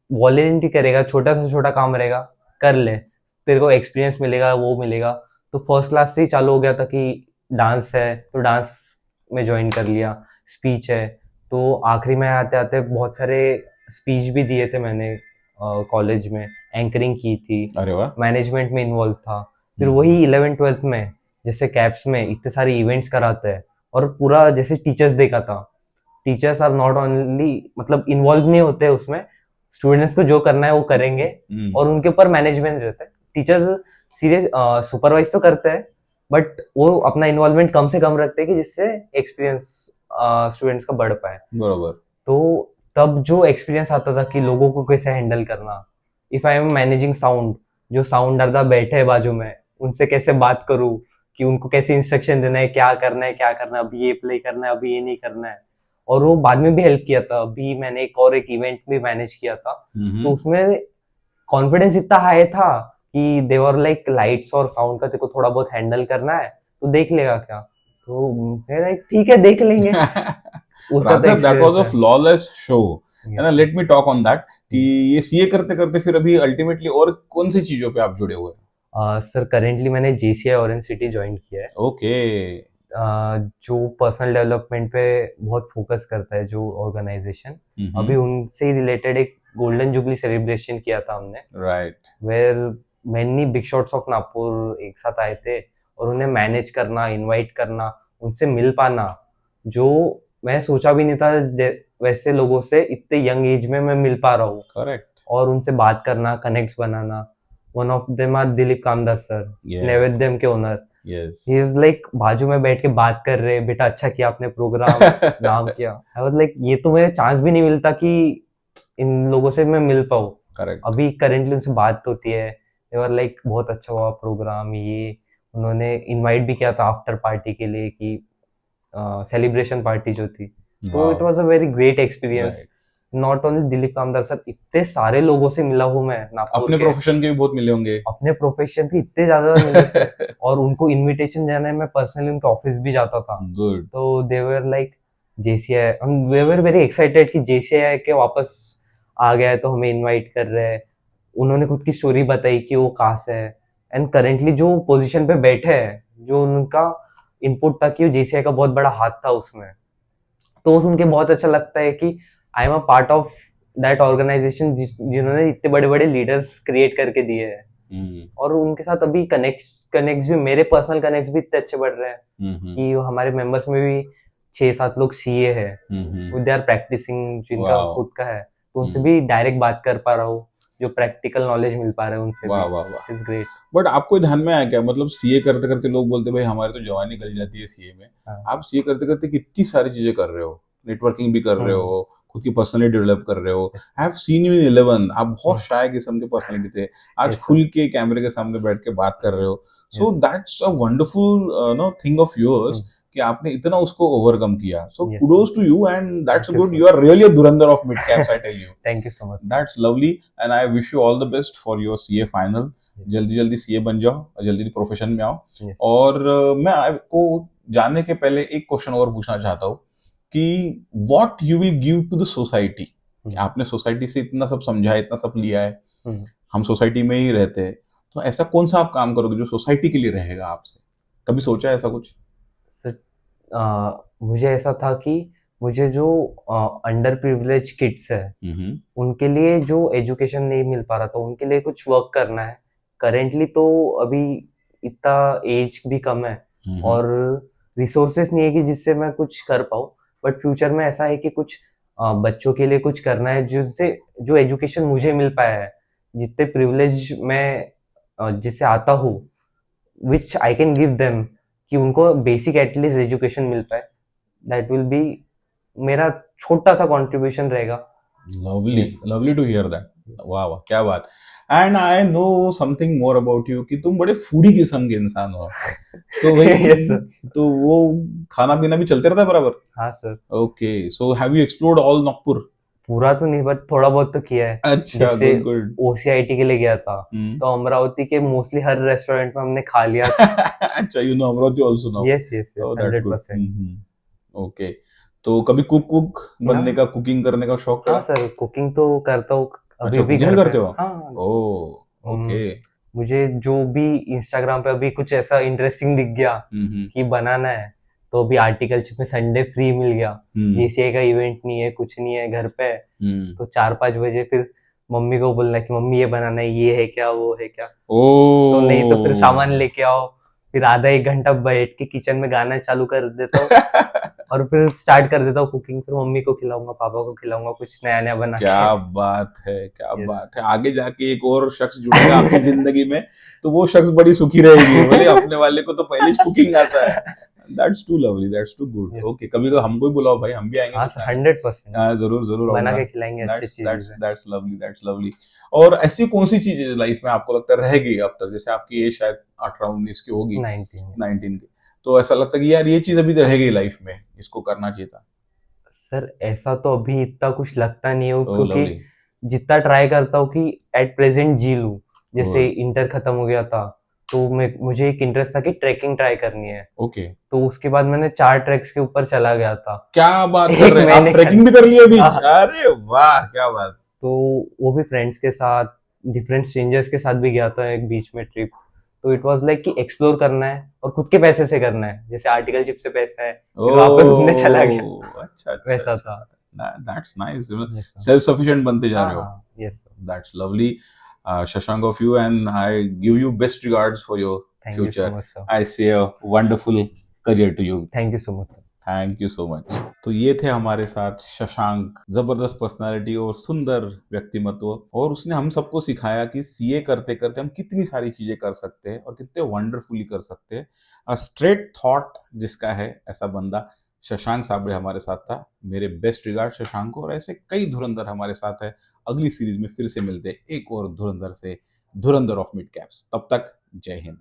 वॉलेंटियर करेगा, छोटा से छोटा काम रहेगा, कर ले, तेरे को एक्सपीरियंस मिलेगा, वो मिलेगा। तो फर्स्ट क्लास से ही चालू हो गया था कि डांस है तो डांस में ज्वाइन कर लिया, स्पीच है, तो आखिरी में आते आते बहुत सारे स्पीच भी दिए थे मैंने कॉलेज में, एंकरिंग की थी, अरे वाह। मैनेजमेंट में इन्वॉल्व था। फिर वही 11th 12th में जैसे कैप्स में इतने सारे इवेंट्स कराते हैं, और पूरा जैसे टीचर्स देखा था, टीचर्स आर नॉट ओनली, मतलब इन्वॉल्व नहीं होते उसमें, स्टूडेंट्स को जो करना है वो करेंगे, और उनके ऊपर मैनेजमेंट रहता है। टीचर सीधे सुपरवाइज तो करते हैं, बट वो अपना इन्वॉल्वमेंट कम से कम रखते हैं, कि जिससे एक्सपीरियंस स्टूडेंट्स का बढ़ पाए। बरोबर। तो तब जो एक्सपीरियंस आता था कि लोगों को कैसे हैंडल करना, if I am managing sound, जो साउंड दादा बैठे हैं बाजू में, उनसे कैसे बात करूं, कि उनको कैसे इंस्ट्रक्शन देना है, क्या करना है, क्या करना है, अभी ये प्ले करना है, अभी ये नहीं करना है। और वो बाद में भी हेल्प किया था, अभी मैंने एक इवेंट भी मैनेज किया था, तो उसमें कॉन्फिडेंस इतना हाई था कि देवर लाइक लाइट्स और साउंड का तेरे को थोड़ा बहुत हैंडल करना है, तो देख लेगा क्या, तो मैं ठीक है देख लेंगे। उसका तो Rather, that was a experience flawless show. है ना, है। Let me talk on that कि ये सीए करते करते फिर अभी अल्टीमेटली और कौन सी चीजों पे आप जुड़े हुए हैं? सर करेंटली मैंने जेसीआई ऑरेंज सिटी ज्वाइन किया है, ओके। जो पर्सनल डेवलपमेंट पे बहुत फोकस करता है, जो ऑर्गेनाइजेशन, अभी उनसे ही रिलेटेड एक गोल्डन जुबली सेलिब्रेशन किया था हमने, right. Where many big shots of Nagpur एक साथ आए थे, और उन्हें मैनेज करना, इनवाइट करना, उनसे मिल पाना, जो मैं सोचा भी नहीं था वैसे लोगों से इतने यंग एज में मैं मिल पा रहा हूँ, करेक्ट। और उनसे बात करना, कनेक्ट्स बनाना। One of them are Dilip Kamdar sir, Naivedyam के owner. Yes. He is like बाजू में बैठ के बात कर रहे, बेटा अच्छा किया आपने प्रोग्राम, नाम किया। आई वाज लाइक ये तो मुझे चांस भी नहीं मिलता कि इन लोगों से मैं मिल पाऊँ। करेक्ट। अभी करेंटली उनसे बात होती है, दे वर लाइक बहुत अच्छा हुआ प्रोग्राम, ये उन्होंने इनवाइट भी किया था आफ्टर पार्टी के लिए, कि सेलिब्रेशन पार्टी जो थी, तो it was a very great experience. Not only Dilip Kamdar sir, इतने सारे लोगों से मिला हूँ मैं नागपुर अपने के, प्रोफेशन के भी बहुत मिले होंगे। अपने प्रोफेशन के इतने ज्यादा मिले थे, और उनको इनविटेशन जाना है, मैं पर्सनली उनके ऑफिस भी जाता था, गुड। तो दे वर लाइक जेसीआई, हम वी वर वेरी एक्साइटेड कि जेसीआई के वापस आ गया है तो हमें इनवाइट कर रहे हैं। उन्होंने खुद की स्टोरी बताई कि वो कहाँ से है एंड करेंटली जो पोजीशन पे बैठे हैं, जो उनका इनपुट था कि जेसीआई का बहुत बड़ा हाथ था उसमें, तो सुन के बहुत अच्छा लगता है कि I am a part of that organisation जिन्होंने इतने बड़े बड़े लीडर्स क्रिएट करके दिए हैं। और उनके साथ अभी कनेक्ट्स भी, मेरे पर्सनल कनेक्ट्स भी इतने अच्छे बढ़ रहे हैं कि हमारे मेंबर्स में भी 6-7 लोग सीए है, दे आर प्रैक्टिसिंग, जिनका वाह खुद का है, तो उनसे भी डायरेक्ट बात कर पा रहा हूँ, जो प्रैक्टिकल नॉलेज मिल पा रहा है उनसे वाह भी। वाह वाह। It's great. बट आपको ध्यान में आया क्या, मतलब सीए करते करते लोग बोलते भाई हमारे तो जवानी निकल जाती है सीए में, हाँ। आप सीए करते करते कितनी सारी चीजें कर रहे हो, नेटवर्किंग भी कर रहे हो, खुद की पर्सनैलिटी डेवलप कर रहे हो। I have seen you in 11, आप बहुत शाय किस्म के पर्सनैलिटी थे, आज Yes, sir. खुल के कैमरे के सामने बैठ के बात कर रहे हो। So that's a wonderful no thing of yours कि आपने इतना उसको ओवरकम किया। So Yes, kudos to you and that's Thank you, good, sir. You are really a धुरंधर of mid caps, I tell you. Thank you so much. That's lovely and I wish you all the best for your CA final. जल्दी जल्दी CA बन जाओ और जल्दी profession में आओ। और मैं आपको जानने के पहले एक क्वेश्चन और पूछना चाहता हूँ कि what you will give to the society. आपने सोसाइटी से इतना सब समझा है, इतना सब लिया है, हम सोसाइटी में ही रहते हैं, तो ऐसा कौन सा आप काम करोगे जो सोसाइटी के लिए रहेगा आपसे? कभी सोचा है ऐसा कुछ? सर, मुझे ऐसा था कि मुझे जो अंडर प्रिविलेज किड्स है, उनके लिए जो एजुकेशन नहीं मिल पा रहा था, उनके लिए कुछ वर्क करना है। करेंटली तो अभी इतना एज भी कम है और रिसोर्सेस नहीं है कि जिससे मैं कुछ कर पाऊँ, बट फ्यूचर में ऐसा है कि कुछ बच्चों के लिए कुछ करना है, जिनसे जो एजुकेशन मुझे मिल पाया है, जितने प्रिविलेज मैं जिससे आता हूँ, विच आई कैन गिव देम, कि उनको बेसिक एटलीस्ट एजुकेशन मिल पाए, दैट विल बी मेरा छोटा सा कंट्रीब्यूशन रहेगा। Lovely Yes. Lovely to hear that. वाह वाह, क्या बात। And I know something more about you कि तुम बड़े फूडी किस्म के इंसान हो। तो भाई Yes, sir. तो वो खाना पीना भी चलते रहता है बराबर? हाँ sir. Okay, so have you explored all Nagpur? पूरा तो नहीं, बट थोड़ा बहुत तो किया है। अच्छा, जैसे गुड गुड। ओसीआईटी के लिए गया था, तो अमरावती के मोस्टली हर रेस्टोरेंट में हमने खा लिया। अच्छा, you know Amravati also now? Yes yes yes, oh that's good. 100%। Okay, तो कभी कुक बनने हाँ। का, कुकिंग करने का शौक हाँ है? सर, कुकिंग तो करता हूँ अभी अच्छा, भी कुकिंग घर भी पे। करते हो? हाँ। Oh okay. मुझे जो भी इंस्टाग्राम पे अभी कुछ ऐसा इंटरेस्टिंग दिख गया कि बनाना है, तो अभी आर्टिकलशिप में संडे फ्री मिल गया, जेसीआई का इवेंट नहीं है, कुछ नहीं है घर पे, तो 4-5 बजे फिर मम्मी को बोलना है कि मम्मी ये बनाना है, ये है क्या, वो है क्या, तो नहीं तो फिर सामान लेके आओ, फिर आधा 1 घंटा बैठ के किचन में गाना चालू कर देता हूँ और फिर स्टार्ट कर देता हूँ कुकिंग, फिर मम्मी को खिलाऊंगा, पापा को खिलाऊंगा, कुछ नया नया बना के। क्या बात है, क्या Yes. बात है। आगे जाके एक और शख्स जुड़ेगा आपकी जिंदगी में, तो वो शख्स बड़ी सुखी रहेगी। बोले अपने वाले को तो पहले कुकिंग आता है। That's too lovely, that's too good. Yes. Okay, कभी तो हमको भी बुलाओ भाई, हम भी आएंगे हाँ कुछ सर, खाने। 100% हाँ, जरूर जरूर बना आऊंगा। के खिलाएंगे, अच्छी दैट्स चीज दैट्स है। That's lovely, that's lovely. और ऐसी कौन सी चीजें लाइफ में आपको लगता है रह गई अब तक? जैसे आपकी एज शायद 18-19 की होगी, 19। 19 की, तो ऐसा लगता है कि यार ये चीज अभी रह गई लाइफ में, इसको करना चाहिए था। सर, ऐसा तो अभी इतना कुछ लगता नहीं है, ओह क्योंकि लवली। जितना ट्राई करता हूँ कि एट प्रेजेंट जी लूँ। जैसे Good. इंटर खत्म हो गया था, तो मुझे एक इंटरेस्ट था कि ट्रैकिंग ट्राई करनी है, ओके, तो उसके बाद मैंने 4 ट्रैक्स के ऊपर चला गया था। क्या बात एक कर रहे हैं आप, महीने ट्रैकिंग भी कर लिया बीच? हाँ। अरे वाह, क्या बात। तो वो भी फ्रेंड्स के साथ, डिफरेंट स्ट्रेंजर्स के साथ भी गया था एक बीच में ट्रिप, तो इट वाज लाइक कि एक्सप्लोर करना है और खुद के पैसे से करना है, जैसे आर्टिकल चिप से पैसा है, फिर वहां पे घूमने चला गया, ओह अच्छा अच्छा वैसा अच्छा। था। That's nice, Yes, sir. Self sufficient बनते जा रहे हो। हाँ, yes sir. That's lovely, Shashank of you, and I give you best regards for your thank you so future. Much sir. I say a wonderful career to you. Thank you so much sir. Thank you so much. तो ये थे हमारे साथ शशांक, जबरदस्त personality और सुंदर व्यक्तिमत्व, और उसने हम सबको सिखाया कि सीए करते करते हम कितनी सारी चीजें कर सकते हैं और कितने वंडरफुली कर सकते हैं। स्ट्रेट थॉट जिसका है, ऐसा बंदा शशांक साबड़े हमारे साथ था। मेरे बेस्ट रिगार्ड शशांक को, और ऐसे कई धुरंधर हमारे साथ है। अगली सीरीज में फिर से मिलते हैं एक और धुरंधर से, धुरंधर ऑफ मिड कैप्स। तब तक जय हिंद।